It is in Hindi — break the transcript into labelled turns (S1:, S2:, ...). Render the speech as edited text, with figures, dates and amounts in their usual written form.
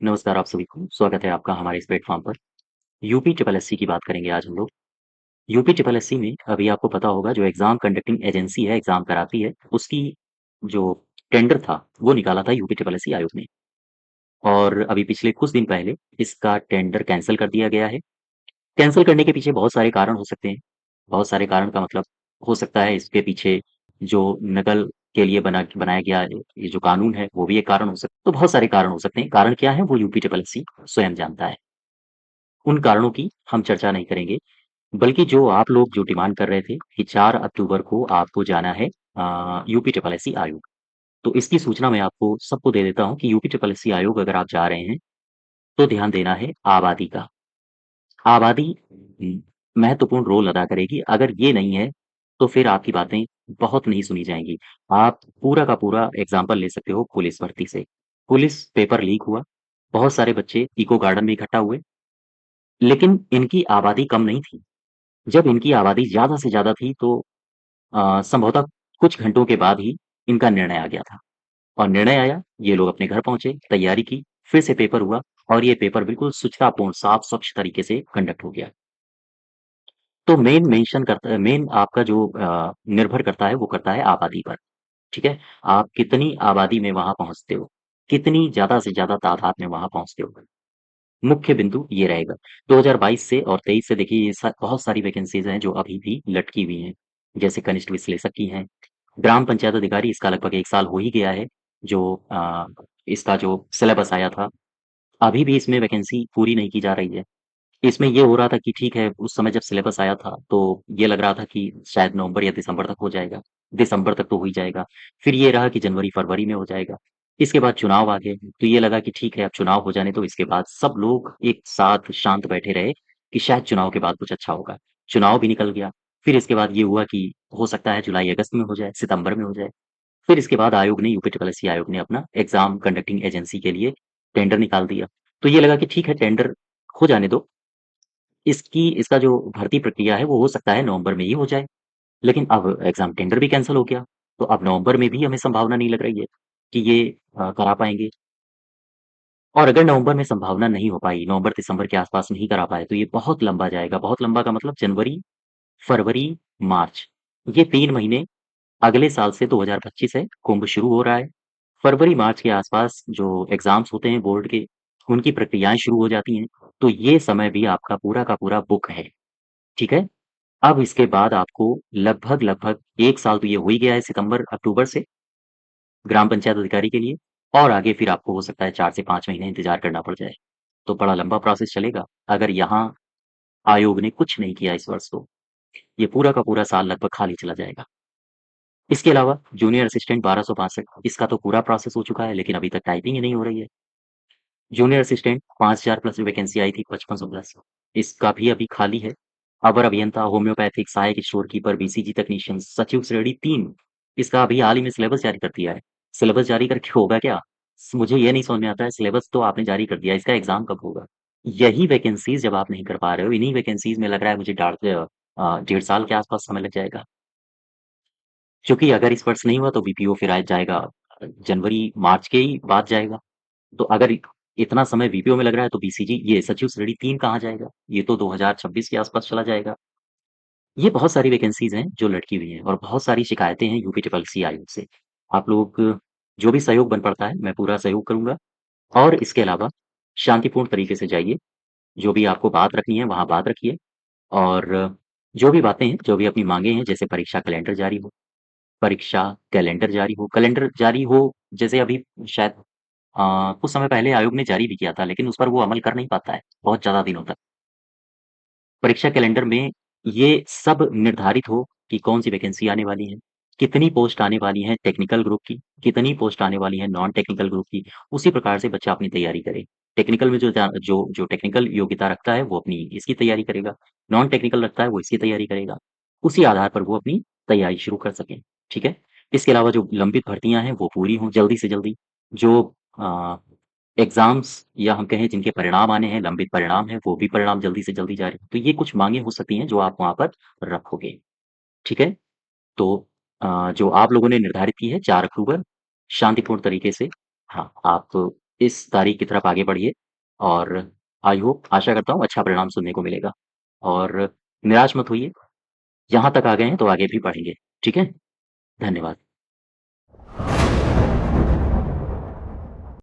S1: नमस्कार आप सभी को, स्वागत है आपका हमारे इस प्लेटफ़ॉर्म पर। यूपी ट्रिपल एससी की बात करेंगे आज हम लोग। यूपी ट्रिपल एससी में अभी आपको पता होगा जो एग्ज़ाम कंडक्टिंग एजेंसी है, एग्ज़ाम कराती है, उसकी जो टेंडर था, वो निकाला था यूपी ट्रिपल एससी आयोग ने। और अभी पिछले कुछ दिन पहले इसका टेंडर कैंसल कर दिया गया है। कैंसल करने के पीछे बहुत सारे कारण हो सकते हैं। बहुत सारे कारण का मतलब हो सकता है इसके पीछे जो नकल के लिए बनाया गया ये जो कानून है, वो भी एक कारण हो सकता है। तो बहुत सारे कारण हो सकते हैं। कारण क्या है वो यूपी ट्रिपल एससी स्वयं जानता है। उन कारणों की हम चर्चा नहीं करेंगे, बल्कि जो आप लोग जो डिमांड कर रहे थे कि 4 अक्टूबर को आपको जाना है यूपी ट्रिपल एससी आयोग। तो इसकी सूचना मैं आपको सबको दे देता हूँ कि यूपी ट्रिपल एससी आयोग अगर आप जा रहे हैं, तो ध्यान देना है आबादी का। आबादी महत्वपूर्ण रोल अदा करेगी। अगर ये नहीं है, तो फिर आपकी बातें बहुत नहीं सुनी जाएँगी। आप पूरा का पूरा एग्ज़ाम्पल ले सकते हो पुलिस भर्ती से। पुलिस पेपर लीक हुआ, बहुत सारे बच्चे इको गार्डन में इकट्ठा हुए, लेकिन इनकी आबादी कम नहीं थी। जब इनकी आबादी ज़्यादा से ज़्यादा थी तो संभवतः कुछ घंटों के बाद ही इनका निर्णय आ गया था और निर्णय आया, ये लोग अपने घर पहुँचे, तैयारी की, फिर से पेपर हुआ और ये पेपर बिल्कुल शुचितापूर्ण, साफ, स्वच्छ तरीके से कंडक्ट हो गया। तो मेन आपका जो निर्भर करता है, वो करता है आबादी पर, ठीक है? आप कितनी आबादी में वहाँ पहुँचते हो, कितनी ज़्यादा से ज़्यादा तादाद में वहाँ पहुँचते हो। मुख्य बिंदु ये रहेगा। 2022 से और 23 से देखिए ये बहुत सारी वैकेंसीज़ हैं जो अभी भी लटकी हुई हैं। जैसे कनिष्ठ विश्लेषक की हैं, ग्राम पंचायत अधिकारी इसका लगभग 1 साल हो ही गया है जो इसका जो सिलेबस आया था, अभी भी इसमें वैकेंसी पूरी नहीं की जा रही है। इसमें ये हो रहा था कि ठीक है, उस समय जब सिलेबस आया था, तो ये लग रहा था कि शायद नवंबर या दिसंबर तक हो जाएगा। दिसंबर तक तो हो ही जाएगा। फिर ये रहा कि जनवरी-फरवरी में हो जाएगा। इसके बाद चुनाव आ गए, तो ये लगा कि ठीक है, अब चुनाव हो जाने दो। इसके बाद सब लोग एक साथ शांत बैठे रहे कि शायद चुनाव के बाद कुछ अच्छा होगा। चुनाव भी निकल गया। फिर इसके बाद ये हुआ कि हो सकता है जुलाई-अगस्त में हो जाए, सितंबर में हो जाए। फिर इसके बाद आयोग ने यूपी ट्रिपल एससी आयोग ने अपना एग्ज़ाम कंडक्टिंग एजेंसी के लिए टेंडर निकाल दिया। तो ये लगा कि ठीक है, टेंडर हो जाने दो। इसका जो भर्ती प्रक्रिया है वो हो सकता है नवंबर में ही हो जाए। लेकिन अब एग्ज़ाम टेंडर भी कैंसल हो गया, तो अब नवंबर में भी हमें संभावना नहीं लग रही है कि ये करा पाएँगे। और अगर नवंबर में संभावना नहीं हो पाई, नवंबर-दिसंबर के आस-पास नहीं करा पाए, तो ये बहुत लंबा जाएगा। बहुत लंबा का मतलब जनवरी, फरवरी, मार्च, ये 3 महीने अगले साल से 2025 है, कुंभ शुरू हो रहा है। फरवरी-मार्च के आस-पास जो एग्ज़ाम्स होते हैं बोर्ड के, उनकी प्रक्रियाएँ शुरू हो जाती हैं, तो ये समय भी आपका पूरा का पूरा बुक है, ठीक है? अब इसके बाद आपको लगभग-लगभग 1 साल तो ये हो ही गया है सितंबर-अक्टूबर से ग्राम पंचायत अधिकारी के लिए और आगे फिर आपको हो सकता है 4 से 5 महीने इंतज़ार करना पड़ जाए। तो बड़ा लंबा प्रोसेस चलेगा। अगर यहाँ आयोग ने कुछ नहीं किया इस वर्ष तो, ये पूरा का पूरा साल लगभग खाली चला जाएगा। इसके अलावा जूनियर असिस्टेंट 1262 इसका तो पूरा प्रोसेस हो चुका है, लेकिन अभी तक टाइपिंग ही नहीं हो रही है। जूनियर असिस्टेंट 5000 प्लस वैकेंसी आई थी 5500 प्लस, इसका भी अभी खाली है। अवर अभियंता, होम्योपैथिक, सहायक स्टोर कीपर, बीसीजी तकनीशियन, सचिव श्रेणी 3 इसका अभी हाल ही में सिलेबस जारी कर दिया है। सिलेबस जारी करके होगा क्या? मुझे ये नहीं समझ में आता है सिलेबस तो आपने जारी कर दिया, इसका एग्ज़ाम कब होगा? यही वैकेंसीज़ जब आप नहीं कर पा रहे हो, इन्हीं वैकेंसीज़ में लग रहा है मुझे 1.5 साल के आस-पास समय लग जाएगा। क्योंकि अगर इस वर्ष नहीं हुआ तो बीपीओ फिर आ जाएगा जनवरी-मार्च के ही बाद जाएगा। तो अगर इतना समय बीपीओ में लग रहा है तो बीसीजी ये सचिव श्रेणी 3 कहाँ जाएगा? ये तो 2026 के आस-पास चला जाएगा। ये बहुत सारी वैकेंसीज़ हैं जो लटकी हुई हैं और बहुत सारी शिकायतें हैं यूपी ट्रिपल सी आयोग से। आप लोग जो भी सहयोग बन पड़ता है, मैं पूरा सहयोग करूँगा और इसके अलावा शांतिपूर्ण तरीके से जाइए। जो भी आपको बात रखनी है, वहाँ बात रखिए और जो भी बातें हैं, जो भी अपनी माँगे हैं, जैसे परीक्षा कैलेंडर जारी हो, जैसे अभी शायद कुछ समय पहले आयोग ने जारी भी किया था, लेकिन उस पर वो अमल कर नहीं पाता है, बहुत ज़्यादा दिनों तक। परीक्षा कैलेंडर में ये सब निर्धारित हो कि कौन-सी वैकेंसी आने वाली है, कितनी पोस्ट आने वाली हैं टेक्निकल ग्रुप की, कितनी पोस्ट आने वाली हैं नॉन टेक्निकल ग्रुप की, उसी प्रकार से बच्चा अपनी तैयारी करे। टेक्निकल में जो टेक्निकल योग्यता रखता है, वो अपनी इसकी तैयारी करेगा, नॉन टेक्निकल रखता है, वो इसकी तैयारी करेगा। उसी आधार पर वो अपनी तैयारी शुरू कर सकें, ठीक है? इसके अलावा जो लंबित भर्तियाँ हैं, वो पूरी हों जल्दी से जल्दी। जो अ एग्ज़ाम्स या हम कहें जिनके परिणाम आने हैं, लंबित परिणाम हैं, वो भी परिणाम जल्दी से जल्दी जारी तो ये कुछ माँगे हो सकती हैं जो आप वहाँ पर रखोगे, ठीक है? तो जो आप लोगों ने निर्धारित की है 4 अक्टूबर शांतिपूर्ण तरीके से हाँ, आप इस तारीख की तरफ आगे बढ़िए और आई होप आशा करता हूँ अच्छा परिणाम सुनने को मिलेगा और निराश मत होइए। यहाँ तक आ गए हैं तो आगे भी बढ़ेंगे। ठीक है? धन्यवाद।